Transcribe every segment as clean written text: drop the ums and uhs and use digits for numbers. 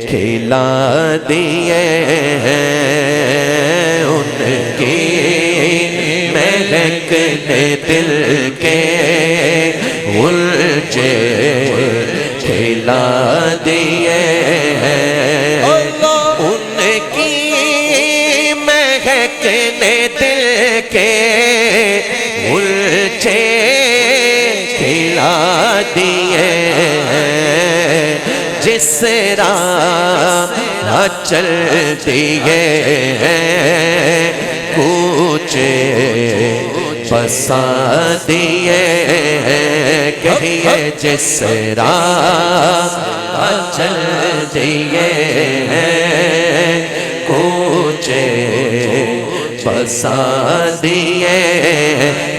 کھلا دیے ہیں ان کی مہک نے دل کے الجھے کھلا دیے ہیں ان کی مہک نے دل کے الجھے کھلا دیے ہیں جس راہ چل دیے ہیں کوچے بسا دیے ہیں کہیے جس راہ چل دیے ہیں کوچے بسا دیے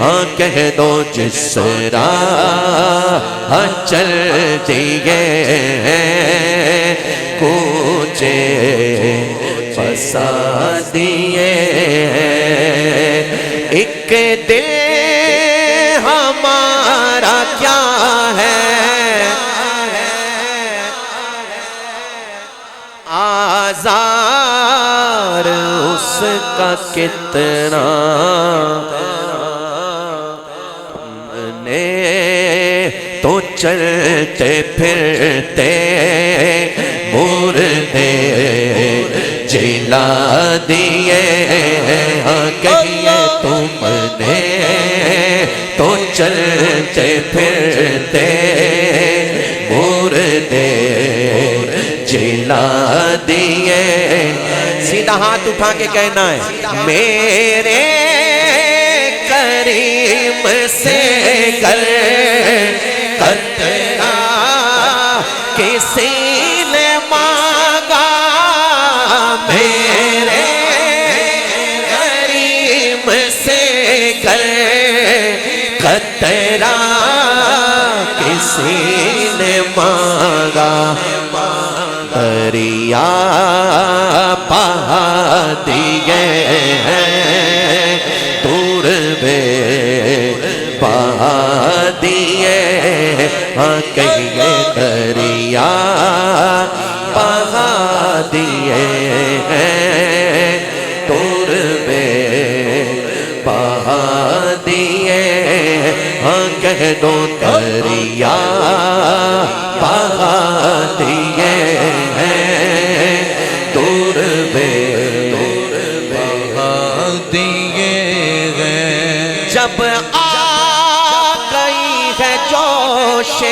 ہاں کہہ دو جس راہ چل دیے ہیں کوچے بسا دیے ہیں ایک دل ہمارا کیا ہے آزار اس کا کتنا ہم نے تو چلتے پھرتے مردے جلا دیے ہاں کہیے تم نے تو چلتے پھرتے مردے جلا دیے سیدھا ہاتھ اٹھا کے کہنا ہے میرے کریم سے گر قطرہ کسی نے مانگا میرے کریم سے گر قطرہ کسی نے مانگا دریا بہا دیے ہیں دور میں بہا دیے ہاں کہیے دریا بہا دیے ہیں دور میں بہا دیے ہاں کہہ دو دریا بہا دیے ہیں دور میں بہا دیے ہیں جب آ گئی ہے جوش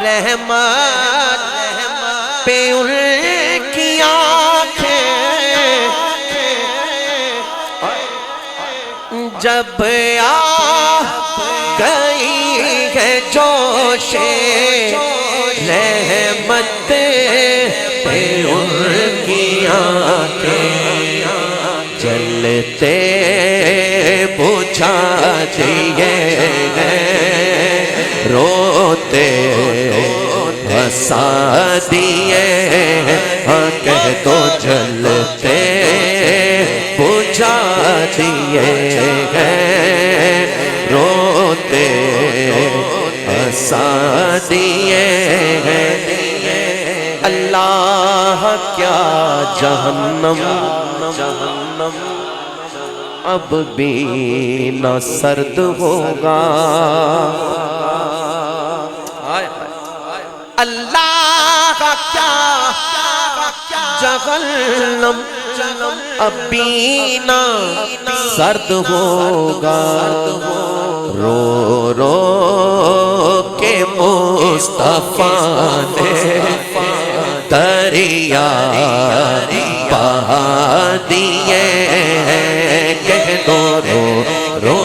رحمت پہ ان کی آنکھیں جب آ گئی ہے جوش رحمت پہ ان کی آنکھیں جلتے بجھا دیے ہیں روتے ہنسا دیے ہاں کہہ دو جلتے بجھا دیے ہیں روتے ہنسا دیے ہیں اللہ کیا جہنم اب بھی نہ سرد ہوگا اللہ کا کیا جہنم اب بھی نہ سرد ہوگا رو رو کے مصطفیٰ نے دریا بہا دیے کہہ دو رو رو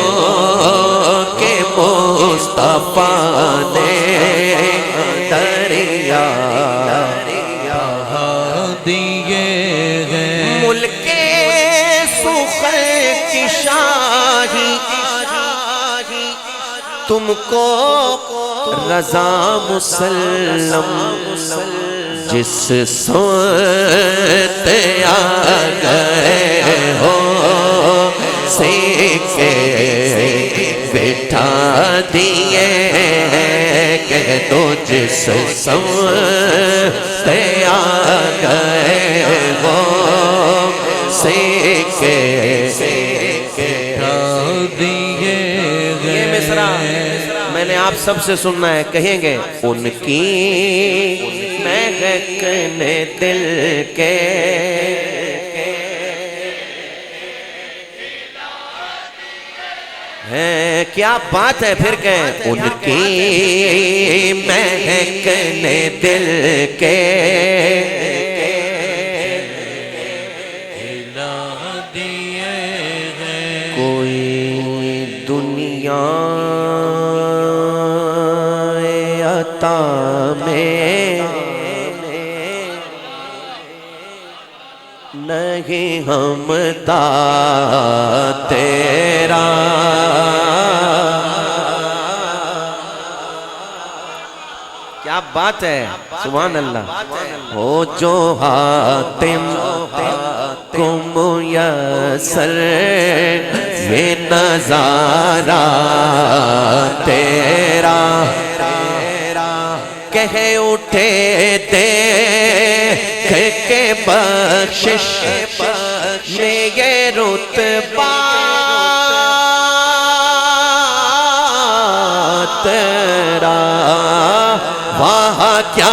کے مصطفیٰ نے دریا بہا دیے ہیں ملک سخن کی شاہی تم کو رضا مسلم جس سوت آ گئے ہو سیکے بٹھا دیے کہ تو جس سمتے آ گئے وہ سیکھے دیے. یہ مصرع میں نے آپ سب سے سننا ہے, کہیں گے ان کی مہکنے دل کے ہیں. کیا بات ہے, پھر کہیں ان کی مہکنے دل کے کوئی دنیا عطا میں نہیں ہمدا تیرا. کیا بات ہے, سبحان اللہ. ہو جو حاتم کو میسر یہ نظارہ تیرا, کہہ اٹھے دیکھ کے بخشش میں یہ رتبہ تیرا. وہاں کیا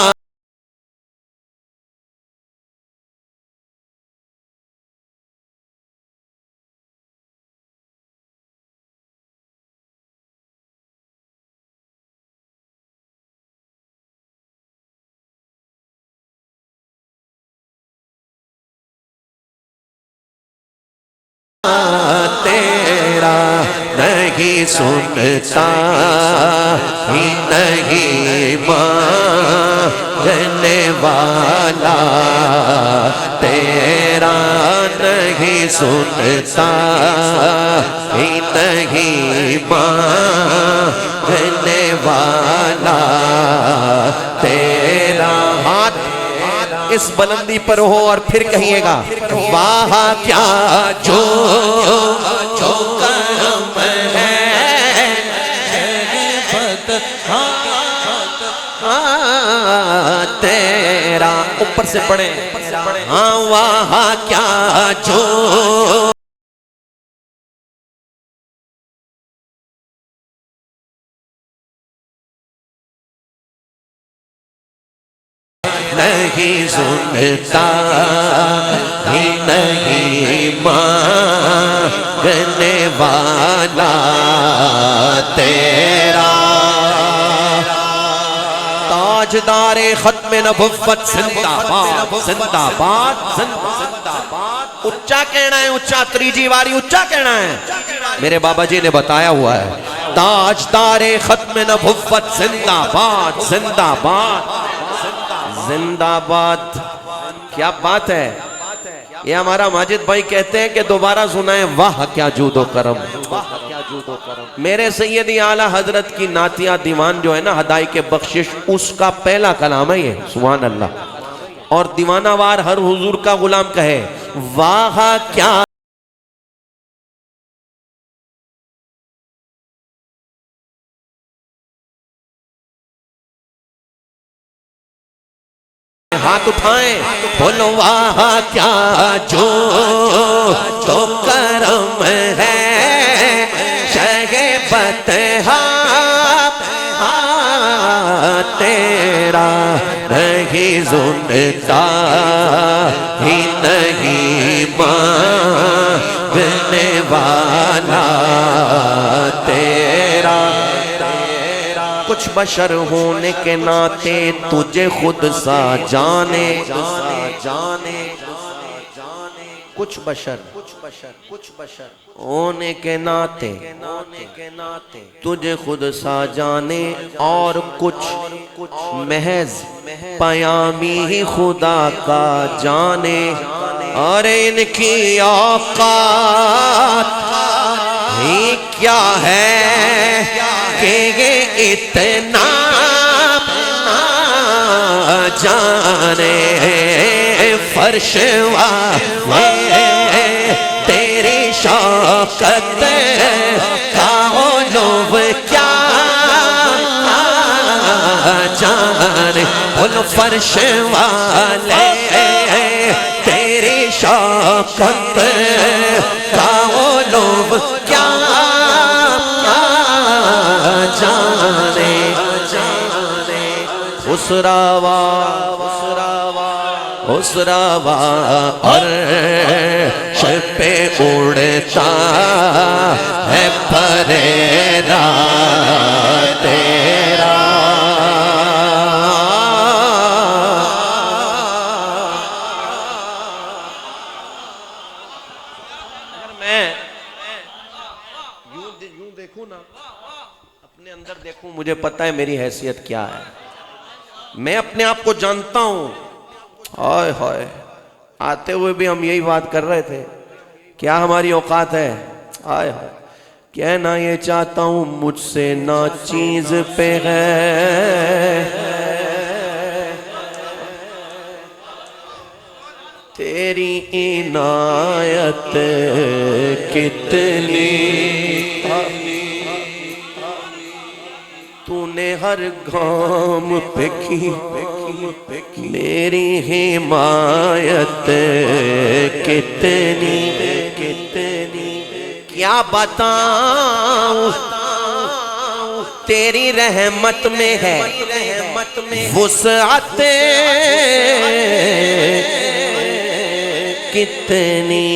تیرا نہیں سنتا ہی نہیں ماننے والا تیرا, نہیں سنتا ہی نہیں ماننے والا تیرا. ہاتھ اس بلندی پر ہو اور پھر کہیے گا واہ کیا جو کرم ہے تیرا. اوپر سے پڑھیں, ہاں واہ کیا جو نہیں سنتا ہی نہیں ماننے والا تیرا. تاجدار ختم نبوت زندہ باد, زندہ باد, زندہ باد. اچھا کہنا ہے, اچھا تریجی واری اچھا کہنا ہے, میرے بابا جی نے بتایا ہوا ہے. تاجدار ختم نبوت زندہ باد, زندہ باد, زندہ باد. کیا بات ہے. یہ ہمارا ماجد بھائی کہتے ہیں کہ دوبارہ سنائیں واہ کیا جود و کرم. میرے سیدی اعلیٰ حضرت کی نعتیہ دیوان جو ہے نا ہدایق بخشش, اس کا پہلا کلام ہے یہ, سبحان اللہ. اور دیوانہ وار ہر حضور کا غلام کہے واہ کیا ہاتھ اٹھائیں بولو واہ کیا جو تو کرم ہے شہ بطحا تیرا. نہیں سنتا ہی نہیں ماننے والا تیرا. کچھ بشر ہونے کے ناطے تجھے خود سا جانے, کچھ بشر ہونے کے ناطے تجھے خود سا جانے, اور کچھ محض پیامی ہی خدا کا جانے. اور ان کی اوقات ہی کیا ہے کہ یہ اتنا جانے. فرش والے تیری شوکت کا علو کیا بول فرش والے تیری شوقت کا وہ لوگ کیا جانے خسروا خسروا عرش پہ اڑتا ہے پریرا تیرا یوں دیکھوں نا اپنے اندر دیکھوں مجھے پتا ہے میری حیثیت کیا ہے میں اپنے آپ کو جانتا ہوں ہائے ہائے آتے ہوئے بھی ہم یہی بات کر رہے تھے کیا ہماری اوقات ہے ہائے ہائے کہنا یہ چاہتا ہوں مجھ سے نہ چیز پہ ہے تیری عنایت کتنی تو نے ہر گام پہ کی میری حمایت کتنی کیا بتاؤں تیری رحمت میں ہے وسعت کتنی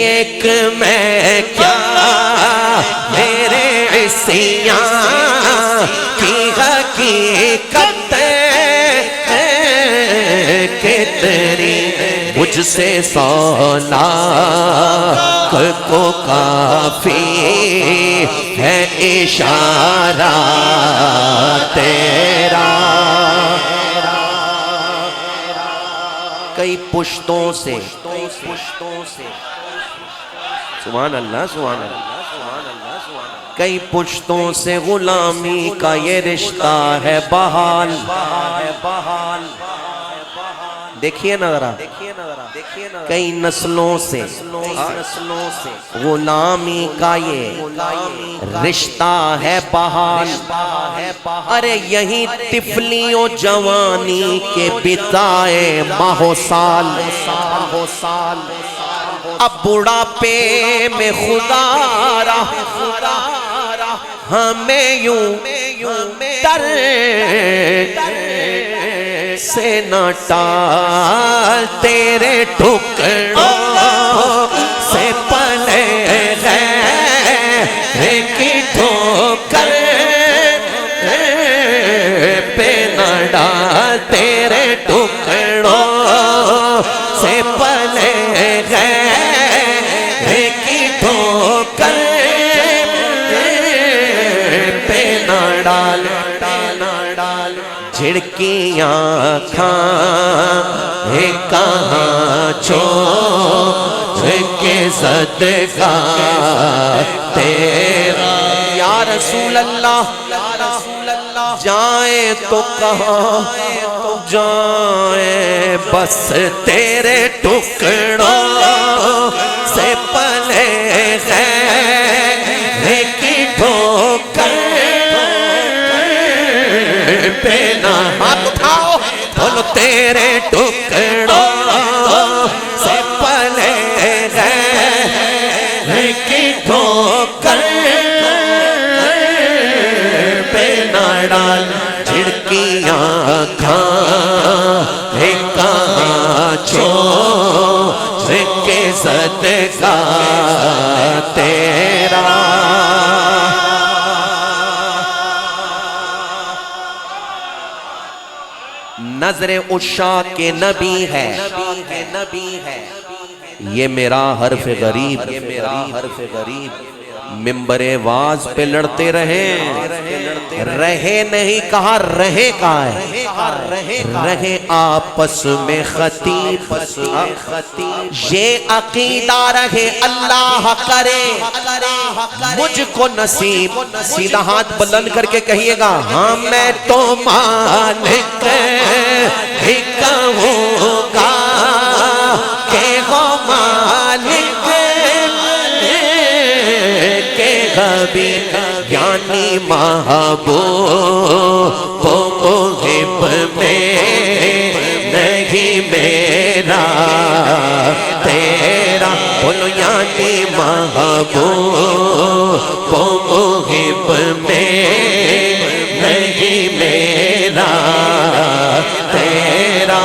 ایک میں کیا میرے عصیان کی حقیقت کتنی مجھ سے 100 لاکھ کو کافی ہے اشارہ تیرا کئی پشتوں سے سبحان اللہ سبحان اللہ کئی پشتوں سے غلامی کا یہ رشتہ ہے بحال دیکھیے نا ذرا کئی نسلوں سے غلامی کا یہ رشتہ ہے بحال ارے یہی طفلی و جوانی کے بتائے ماہ و سال اب بڑھاپے میں خدا رہا ہمیں یوں تر سے نہ ٹال تیرے ٹکڑوں سے پلے غیر کی ٹھوکر پہ نہ ڈال تیرے ٹکڑوں سے پلے غیر کی ٹھوکر پہ نہ ڈال جھڑکیاں کھاں کہاں چھوڑ کے صدقہ تیرا یا رسول اللہ جائیں تو کہاں جائیں بس تیرے ٹکڑوں سے پلے غیر کی ٹھوکر پہ نہ ہاتھ اٹھاؤ بولو تیرے ٹکڑوں سے پلے غیر کی ٹھوکر پہ نہ ڈال جھڑکیاں کھاں کہاں چھوڑ کے صدقہ تیرا نظر عشاق کے نبی ہے یہ میرا حرف غریب ممبر واز پہ لڑتے رہے نہیں کہا رہے کہا ہے رہے آپس میں خطیب یہ عقیدہ رہے اللہ کرے مجھ کو نصیب سیدھا ہاتھ بلند کر کے کہیے گا ہاں میں تو مالک ہی کہوں گا کہ وہ مالک یعنی محبوب محب محبوب محب میں نہیں میرا تیرا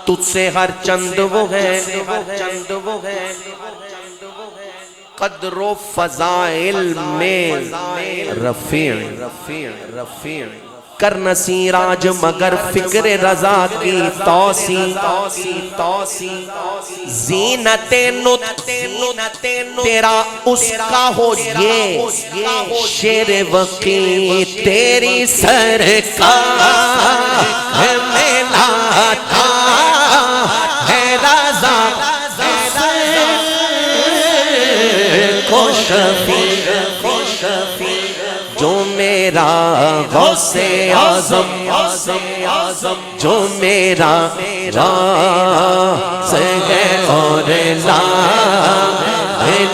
تجھ سے ہر چند وہ ہے قدر و فضائل میں رفیع کر نصیراج مگر فکر رضا کی توسیع زینت نطق تیرا اس کا ہو یہ شیر وقی تیری سرکار میں لاتا ہے رضا کو شفیع جو میرا غوث اعظم جو میرا راز ہے اور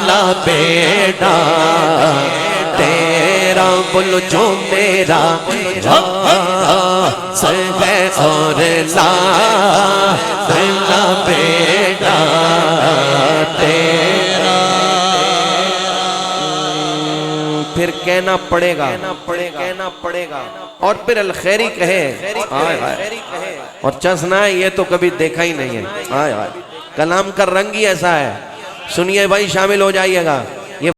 لا بیٹا تیرا بولو جو میرا راز ہے اور لا بیٹا تیرا پھر کہنا پڑے گا اور پھر الخیری کہے اور چسنا ہے یہ تو کبھی دیکھا ہی نہیں ہے کلام کا رنگ ہی ایسا ہے سنیے بھائی شامل ہو جائیے گا